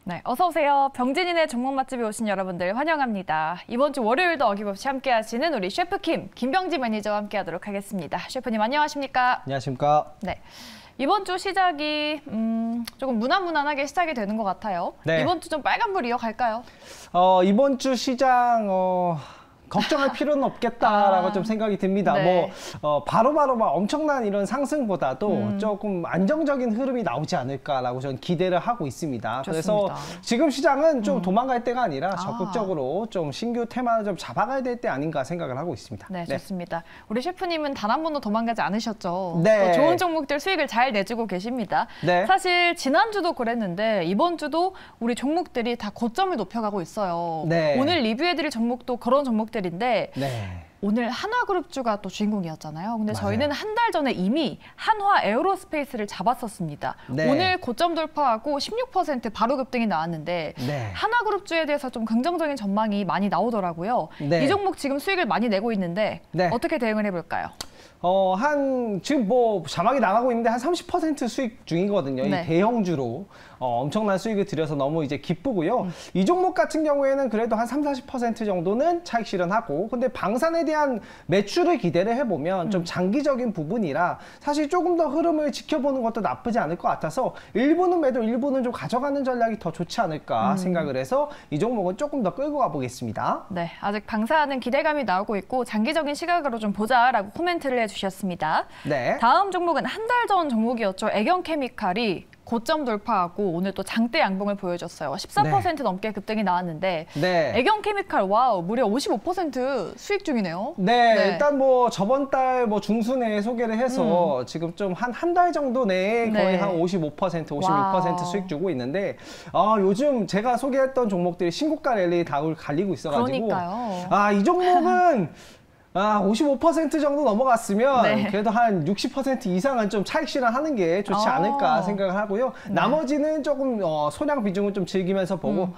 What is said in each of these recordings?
네, 어서 오세요. 병진이네 종목 맛집에 오신 여러분들 환영합니다. 이번 주 월요일도 어김없이 함께하시는 우리 셰프킴 김병지 매니저와 함께하도록 하겠습니다. 셰프님 안녕하십니까? 안녕하십니까? 네, 이번 주 시작이 조금 무난무난하게 시작이 되는 것 같아요. 네. 이번 주 좀 빨간불 이어갈까요? 이번 주 시장 걱정할 필요는 없겠다라고 좀 생각이 듭니다. 네. 바로바로 막 엄청난 이런 상승보다도 조금 안정적인 흐름이 나오지 않을까라고 저는 기대를 하고 있습니다. 좋습니다. 그래서 지금 시장은 좀 도망갈 때가 아니라 적극적으로 좀 신규 테마를 좀 잡아가야 될 때 아닌가 생각을 하고 있습니다. 네, 좋습니다. 우리 셰프님은 단 한 번도 도망가지 않으셨죠? 네. 또 좋은 종목들 수익을 잘 내주고 계십니다. 네. 사실 지난주도 그랬는데 이번 주도 우리 종목들이 다 고점을 높여가고 있어요. 네. 오늘 리뷰해드릴 종목도 그런 종목들인데 네. 오늘 한화그룹주가 또 주인공이었잖아요. 근데 맞아요. 저희는 한 달 전에 이미 한화 에어로스페이스를 잡았었습니다. 네. 오늘 고점 돌파하고 16% 바로 급등이 나왔는데 네. 한화그룹주에 대해서 좀 긍정적인 전망이 많이 나오더라고요. 네. 이 종목 지금 수익을 많이 내고 있는데 네. 어떻게 대응을 해볼까요? 지금 뭐 자막이 나가고 있는데 한 30% 수익 중이거든요. 네. 이 대형주로 엄청난 수익을 들여서 너무 이제 기쁘고요. 이 종목 같은 경우에는 그래도 한 30~40% 정도는 차익 실현하고, 근데 방산에 대한 매출을 기대를 해보면 좀 장기적인 부분이라 사실 조금 더 흐름을 지켜보는 것도 나쁘지 않을 것 같아서 일부는 매도, 일부는 좀 가져가는 전략이 더 좋지 않을까 생각을 해서 이 종목은 조금 더 끌고 가보겠습니다. 네, 아직 방사하는 기대감이 나오고 있고 장기적인 시각으로 좀 보자라고 코멘트를 해주셨습니다. 네. 다음 종목은 한 달 전 종목이었죠. 애경케미칼이 고점 돌파하고 오늘 또 장대 양봉을 보여줬어요. 14% 넘게 급등이 나왔는데 네. 애경케미칼 와우 무려 55% 수익 중이네요. 네, 일단 뭐 저번 달 뭐 중순에 소개를 해서 지금 좀 한 달 정도 내에 거의 한 55%, 56% 수익 주고 있는데 요즘 제가 소개했던 종목들이 신고가 랠리 다울 갈리고 있어가지고 그러니까요. 이 종목은 55% 정도 넘어갔으면 네. 그래도 한 60% 이상은 좀 차익 실현하는 게 좋지 않을까 생각을 하고요. 네. 나머지는 조금 소량 비중을 좀 즐기면서 보고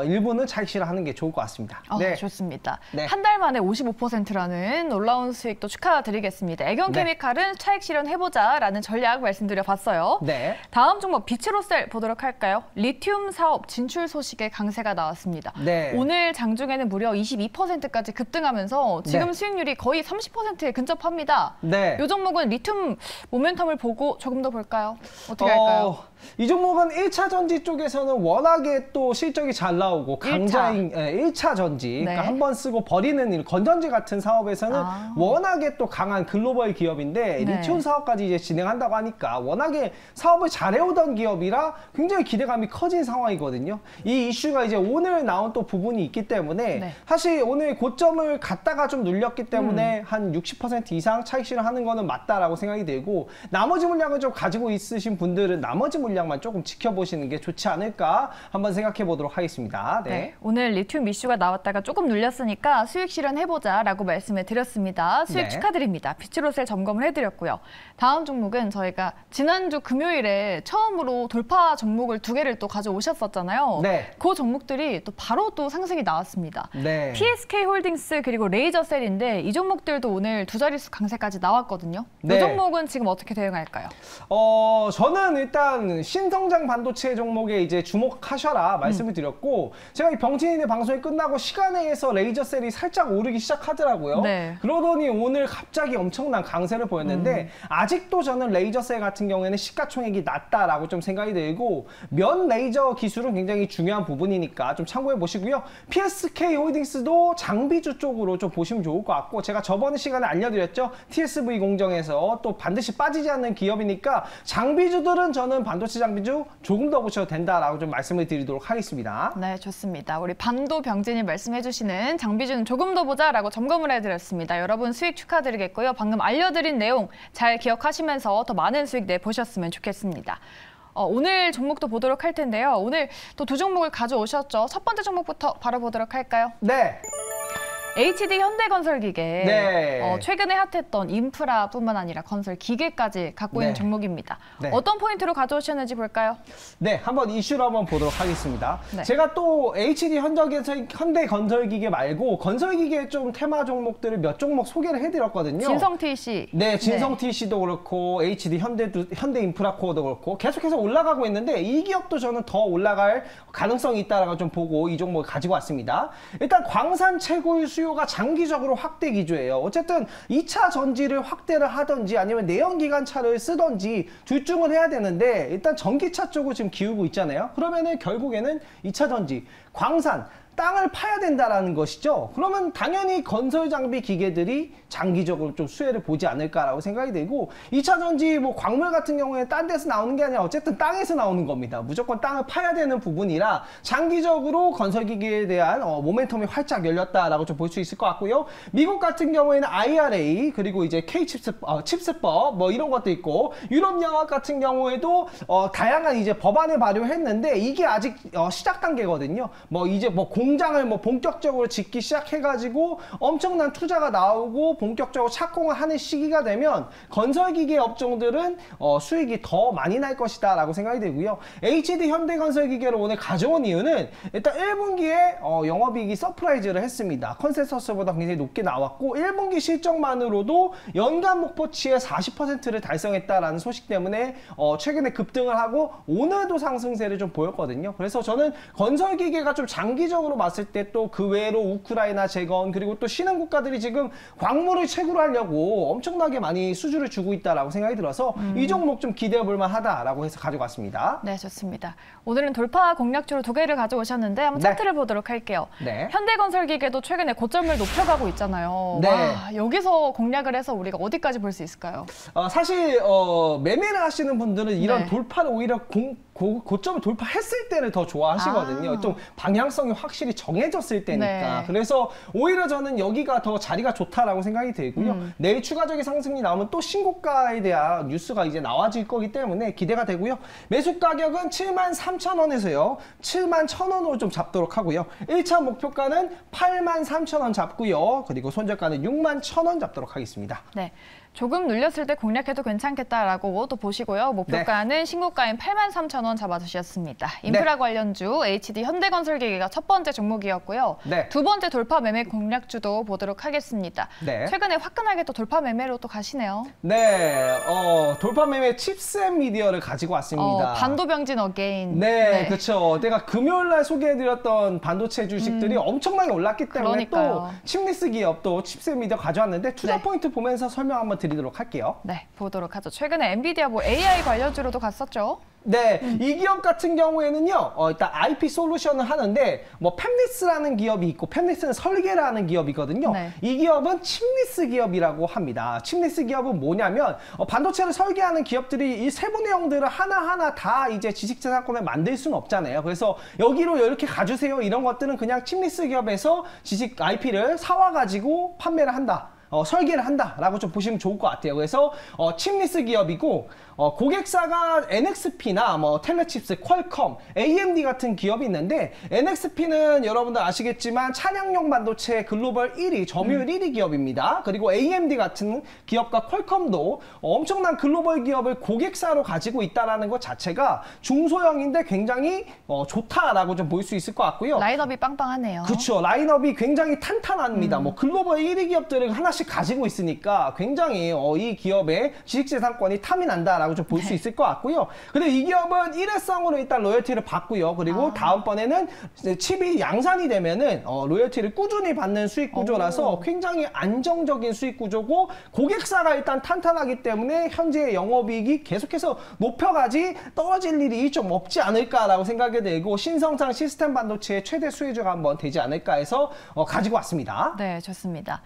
일부는 차익 실현하는 게 좋을 것 같습니다. 네. 좋습니다. 네. 한 달 만에 55%라는 놀라운 수익도 축하드리겠습니다. 애경케미칼은 차익 실현해보자라는 전략 말씀드려봤어요. 네. 다음 종목 비츠로셀 보도록 할까요? 리튬 사업 진출 소식에 강세가 나왔습니다. 네. 오늘 장중에는 무려 22%까지 급등하면서 지금 네. 수익률이 거의 30%에 근접합니다. 네. 이 종목은 리튬 모멘텀을 보고 조금 더 볼까요? 어떻게 할까요? 이 종목은 1차 전지 쪽에서는 워낙에 또 실적이 잘 나오고 강자인 1차 전지, 그러니까 한 번 쓰고 버리는 건전지 같은 사업에서는 워낙에 또 강한 글로벌 기업인데 리튬 사업까지 이제 진행한다고 하니까 워낙에 사업을 잘해오던 기업이라 굉장히 기대감이 커진 상황이거든요. 이 이슈가 이제 오늘 나온 또 부분이 있기 때문에 사실 오늘 고점을 갔다가 좀 눌렸기 때문에 한 60% 이상 차익 실현하는 거는 맞다라고 생각이 들고, 나머지 물량을 좀 가지고 있으신 분들은 나머지 물량만 조금 지켜보시는 게 좋지 않을까 한번 생각해 보도록 하겠습니다. 네. 오늘 리튬 이슈가 나왔다가 조금 눌렸으니까 수익 실현해보자라고 말씀을 드렸습니다. 수익 축하드립니다. 비츠로셀 점검을 해드렸고요. 다음 종목은 저희가 지난주 금요일에 처음으로 돌파 종목을 2개를 또 가져오셨었잖아요. 네. 그 종목들이 또 바로 또 상승이 나왔습니다. 네. PSK홀딩스 그리고 레이저셀인데 이 종목들도 오늘 2자릿수 강세까지 나왔거든요. 네. 이 종목은 지금 어떻게 대응할까요? 저는 일단 신성장 반도체 종목에 이제 주목하셔라 말씀을 드렸고, 제가 이 병진이네 방송이 끝나고 시간에서 레이저셀이 살짝 오르기 시작하더라고요. 네. 그러더니 오늘 갑자기 엄청난 강세를 보였는데 아직도 저는 레이저셀 같은 경우에는 시가총액이 낮다라고 좀 생각이 들고, 면 레이저 기술은 굉장히 중요한 부분이니까 좀 참고해 보시고요. PSK 홀딩스도 장비주 쪽으로 좀 보시면 좋을 것 같고, 제가 저번 시간에 알려드렸죠. TSV 공정에서 또 반드시 빠지지 않는 기업이니까 장비주들은 저는 반도체 장비주 조금 더 보셔도 된다라고 좀 말씀을 드리도록 하겠습니다. 네, 좋습니다. 우리 반도 병진이 말씀해주시는 장비주는 조금 더 보자라고 점검을 해드렸습니다. 여러분 수익 축하드리겠고요. 방금 알려드린 내용 잘 기억하시면서 더 많은 수익 내보셨으면 좋겠습니다. 오늘 종목도 보도록 할 텐데요. 오늘 또 2종목을 가져오셨죠. 첫 번째 종목부터 바로 보도록 할까요? 네. HD 현대건설기계, 네. 최근에 핫했던 인프라뿐만 아니라 건설 기계까지 갖고 있는 네. 종목입니다. 네. 어떤 포인트로 가져오셨는지 볼까요? 네, 한번 이슈를 한번 보도록 하겠습니다. 네. 제가 또 HD 현대건설기계 말고 건설기계 좀 테마 종목들을 몇 종목 소개를 해드렸거든요. 진성 TC. 네, 진성 TC도 그렇고 HD 현대인프라코어도 그렇고 계속해서 올라가고 있는데 이 기업도 저는 더 올라갈 가능성이 있다라고 좀 보고 이 종목을 가지고 왔습니다. 일단 광산 채굴 수요가 장기적으로 확대 기조예요. 어쨌든 2차 전지를 확대를 하든지 아니면 내연기관차를 쓰든지 둘 중을 해야 되는데 일단 전기차 쪽으로 지금 기울고 있잖아요. 그러면은 결국에는 2차 전지, 광산, 땅을 파야 된다라는 것이죠. 그러면 당연히 건설 장비 기계들이 장기적으로 좀 수혜를 보지 않을까라고 생각이 되고 2차 전지 뭐 광물 같은 경우에 딴 데서 나오는 게 아니라 어쨌든 땅에서 나오는 겁니다. 무조건 땅을 파야 되는 부분이라 장기적으로 건설 기계에 대한 모멘텀이 활짝 열렸다라고 좀 볼 수 있을 것 같고요. 미국 같은 경우에는 IRA 그리고 이제 칩스법 뭐 이런 것도 있고 유럽 영화 같은 경우에도 다양한 이제 법안을 발효했는데 이게 아직 시작 단계거든요. 뭐 이제 뭐 공장을 뭐 본격적으로 짓기 시작해가지고 엄청난 투자가 나오고 본격적으로 착공을 하는 시기가 되면 건설기계 업종들은 수익이 더 많이 날 것이다 라고 생각이 되고요. HD 현대건설기계를 오늘 가져온 이유는 일단 1분기에 영업이익이 서프라이즈를 했습니다. 컨센서스보다 굉장히 높게 나왔고 1분기 실적만으로도 연간 목표치의 40%를 달성했다라는 소식 때문에 최근에 급등을 하고 오늘도 상승세를 좀 보였거든요. 그래서 저는 건설기계가 좀 장기적으로 봤을 때 또 그 외로 우크라이나 재건 그리고 또 신흥 국가들이 지금 광물을 채굴하려고 엄청나게 많이 수주를 주고 있다라고 생각이 들어서 이 종목 좀 기대해 볼 만하다라고 해서 가지고 왔습니다. 네, 좋습니다. 오늘은 돌파 공략주로 두 개를 가져오셨는데 한번 차트를 보도록 할게요. 네. 현대건설기계도 최근에 고점을 높여가고 있잖아요. 네. 와, 여기서 공략을 해서 우리가 어디까지 볼 수 있을까요? 사실 매매를 하시는 분들은 이런 네. 돌파를 오히려 고점을 돌파했을 때를 더 좋아하시거든요. 좀 방향성이 확실히 정해졌을 때니까. 네. 그래서 오히려 저는 여기가 더 자리가 좋다라고 생각이 들고요. 내일 추가적인 상승이 나오면 또 신고가에 대한 뉴스가 이제 나와질 거기 때문에 기대가 되고요. 매수 가격은 73,000원에서요. 71,000원으로 좀 잡도록 하고요. 1차 목표가는 83,000원 잡고요. 그리고 손절가는 61,000원 잡도록 하겠습니다. 네. 조금 눌렸을 때 공략해도 괜찮겠다라고 또 보시고요. 목표가는 신고가인 83,000원 잡아주셨습니다. 인프라 관련주 HD 현대건설기계가 첫 번째 종목이었고요. 네. 두 번째 돌파 매매 공략주도 보도록 하겠습니다. 네. 최근에 화끈하게 또 돌파 매매로 또 가시네요. 네, 돌파 매매 칩셋 미디어를 가지고 왔습니다. 반도병진 어게인. 네, 그렇죠. 내가 금요일날 소개해드렸던 반도체 주식들이 엄청나게 올랐기 때문에 그러니까요. 또 칩리스 기업도 칩셋 미디어 가져왔는데 투자 네. 포인트 보면서 설명 한번 드리도록 할게요. 네, 보도록 하죠. 최근에 엔비디아 뭐 AI 관련주로도 갔었죠. 네, 이 기업 같은 경우에는요, 일단 IP 솔루션을 하는데, 뭐, 팹리스라는 기업이 있고, 팹리스는 설계를 하는 기업이거든요. 네. 이 기업은 칩리스 기업이라고 합니다. 칩리스 기업은 뭐냐면, 반도체를 설계하는 기업들이 이 세부 내용들을 하나하나 다 이제 지식재산권을 만들 수는 없잖아요. 그래서 여기로 이렇게 가주세요. 이런 것들은 그냥 칩리스 기업에서 지식 IP를 사와가지고 판매를 한다. 설계를 한다라고 좀 보시면 좋을 것 같아요. 그래서 칩리스 기업이고 고객사가 NXP나 뭐 텔레칩스, 퀄컴, AMD 같은 기업이 있는데 NXP는 여러분들 아시겠지만 차량용 반도체 글로벌 1위, 점유율 1위 기업입니다. 그리고 AMD 같은 기업과 퀄컴도 엄청난 글로벌 기업을 고객사로 가지고 있다는 것 자체가 중소형인데 굉장히 좋다라고 좀 볼 수 있을 것 같고요. 라인업이 빵빵하네요. 그렇죠. 라인업이 굉장히 탄탄합니다. 뭐 글로벌 1위 기업들을 하나씩 가지고 있으니까 굉장히 이 기업의 지식재산권이 탐이 난다라고 좀 볼 수 있을 것 같고요. 근데 이 기업은 일회성으로 일단 로열티를 받고요. 그리고 다음번에는 칩이 양산이 되면은 로열티를 꾸준히 받는 수익 구조라서 굉장히 안정적인 수익 구조고 고객사가 일단 탄탄하기 때문에 현재 영업이익이 계속해서 높여가지 떨어질 일이 좀 없지 않을까라고 생각이 되고 신성장 시스템 반도체의 최대 수혜주가 한번 되지 않을까 해서 가지고 왔습니다. 네, 좋습니다.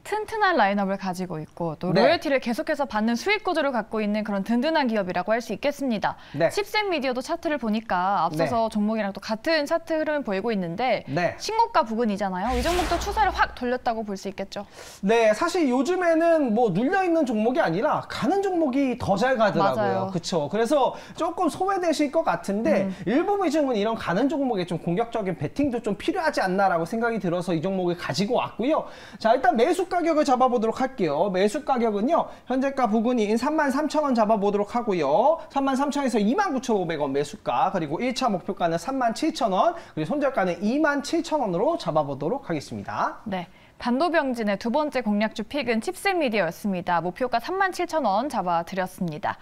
튼튼한 라인업을 가지고 있고 또 네. 로열티를 계속해서 받는 수익 구조를 갖고 있는 그런 든든한 기업이라고 할 수 있겠습니다. 네. 10센 미디어도 차트를 보니까 앞서서 종목이랑 또 같은 차트 흐름을 보이고 있는데 신고가 부근이잖아요. 이 종목도 추세를 확 돌렸다고 볼 수 있겠죠. 네, 사실 요즘에는 뭐 눌려있는 종목이 아니라 가는 종목이 더 잘 가더라고요. 그렇죠. 그래서 조금 소외되실 것 같은데 일부 비중은 이런 가는 종목에 좀 공격적인 베팅도 좀 필요하지 않나라고 생각이 들어서 이 종목을 가지고 왔고요. 자, 일단 매수 가격을 잡아보도록 할게요. 매수 가격은요, 현재가 부근인 33,000원 잡아보도록 하고요. 33,000원에서 29,500원 매수가, 그리고 1차 목표가는 37,000원, 그리고 손절가는 27,000원으로 잡아보도록 하겠습니다. 네. 단도병진의 두 번째 공략주 픽은 칩셋 미디어였습니다. 목표가 37,000원 잡아드렸습니다.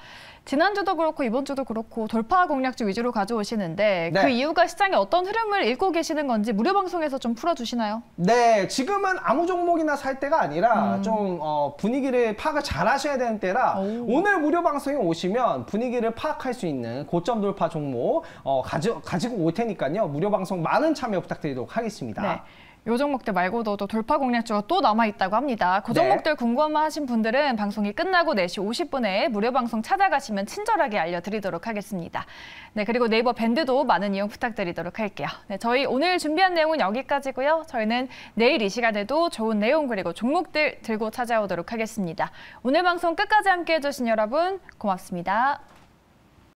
지난주도 그렇고 이번 주도 그렇고 돌파 공략주 위주로 가져오시는데 그 이유가 시장에 어떤 흐름을 읽고 계시는 건지 무료 방송에서 좀 풀어주시나요? 네, 지금은 아무 종목이나 살 때가 아니라 좀 분위기를 파악을 잘 하셔야 되는 때라 오늘 무료 방송에 오시면 분위기를 파악할 수 있는 고점 돌파 종목 가지고 올 테니까요. 무료 방송 많은 참여 부탁드리도록 하겠습니다. 네. 요 종목들 말고도 또 돌파 공략주가 또 남아있다고 합니다. 그 종목들 궁금하신 분들은 방송이 끝나고 4시 50분에 무료 방송 찾아가시면 친절하게 알려드리도록 하겠습니다. 네, 그리고 네이버 밴드도 많은 이용 부탁드리도록 할게요. 네, 저희 오늘 준비한 내용은 여기까지고요. 저희는 내일 이 시간에도 좋은 내용 그리고 종목들 들고 찾아오도록 하겠습니다. 오늘 방송 끝까지 함께해 주신 여러분 고맙습니다.